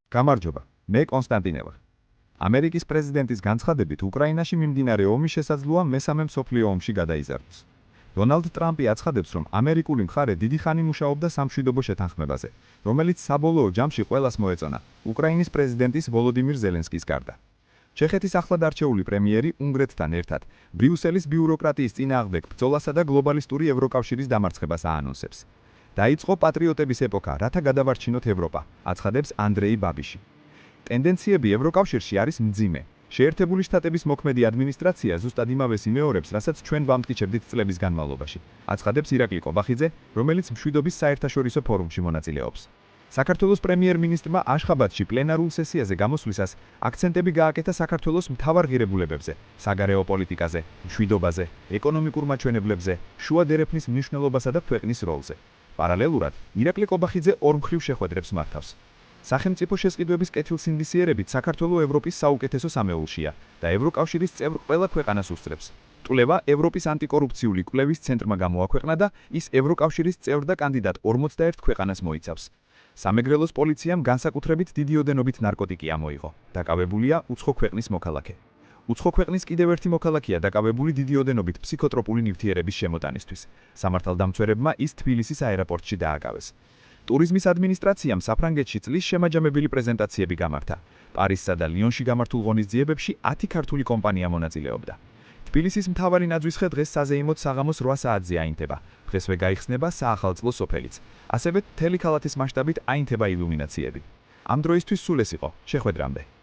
გამარჯობა, მე კონსტანტინე ვარ. ამერიკის პრეზიდენტის განცხადებით უკრაინაში მიმდინარე ომი შესაძლოა მესამე მსოფლიო ომში გადაიზარდოს. დონალდ ტრამპი აცხადებს, რომ ამერიკული მხარე დიდი ხანი მუშაობდა სამშვიდობო შეთანხმებაზე, რომელიც საბოლოო ჯამში ყველას მოეწონა, უკრაინის პრეზიდენტის ვოლოდიმირ ზელენსკის გარდა. ჩეხეთის ახლად არჩეული პრემიერი უნგრეთთან ერთად ბრიუსელის ბიუროკრატიის წინააღმდეგ ბრძოლასა და გლობალისტური ევროკავშირის დამარცხებას აანონსებს. დაიწყო პატრიოტების ეპოქა, რათა გადავარჩინოთ ევროპა, აცხადებს ანდრეი ბაბიში. ტენდენციები ევროკავშირში არის მძიმე. შეერთებული შტატების მოქმედი ადმინისტრაცია ზუსტად იმავეს იმეორებს, რასაც ჩვენ ვამტკიცებდით წლების განმავლობაში, აცხადებს ირაკლი ყობახიძე, რომელიც მშვიდობის საერთაშორისო ფორუმში მონაწილეობს. საქართველოს პრემიერ-მინისტრმა აშხაბადში პლენარულ სესიაზე გამოსვლისას აქცენტები გააკეთა საქართველოს მთავარ ღირებულებებზე, საგარეო პოლიტიკაზე, მშვიდობაზე, ეკონომიკურ მაჩვენებლებზე, შუა დერეფნის მნიშვნელობასა და ქვეყნის როლზე. პარალელურად, ირაკლი ყობახიძე ორმხრივ შეხვედრებს მართავს. სახელმწიფო შესყიდვების კეთილსინდისიერებით საქართველო ევროპის საუკეთესო სამეულშია და ევროკავშირის წევრ ყველა ქვეყანას უსწრებს. ტულევა ევროპის ანტიკორუფციული კვლევის ცენტრმა გამოაქვეყნა და ის ევროკავშირის წევრ და კანდიდატ 41 ქვეყანას მოიცავს. სამეგრელოს პოლიციამ განსაკუთრებით დიდი ოდენობით ნარკოტიკი ამოიღო. დაკავებულია უცხო ქვეყნის მოქალაქე. უცხო ქვეყნის კიდევ ერთი მოქალაქეა დაკავებული დიდი ოდენობით ფსიქოტროპული ნივთიერების შემოტანისთვის. სამართალდამცველებმა ის თბილისის აეროპორტში დააკავეს. ტურიზმის ადმინისტრაციამ საფრანგეთში წლის შემაჯამებელი პრეზენტაციები გამართა. პარიზსა და ლიონში გამართულ ღონისძიებებში 10 ქართული კომპანია მონაწილეობდა. თბილისის მთავარი ნაძვის დღეს საზეიმოდ საღამოს 8 საათზე აინთება. დღესვე გაიხსნება საახალწლო სოფელიც. ასევე მთელი ქალაქის მასშტაბით აინთება ილუმინაციები. ამ დროისთვის სულ ეს იყო. შეხვედრამდე.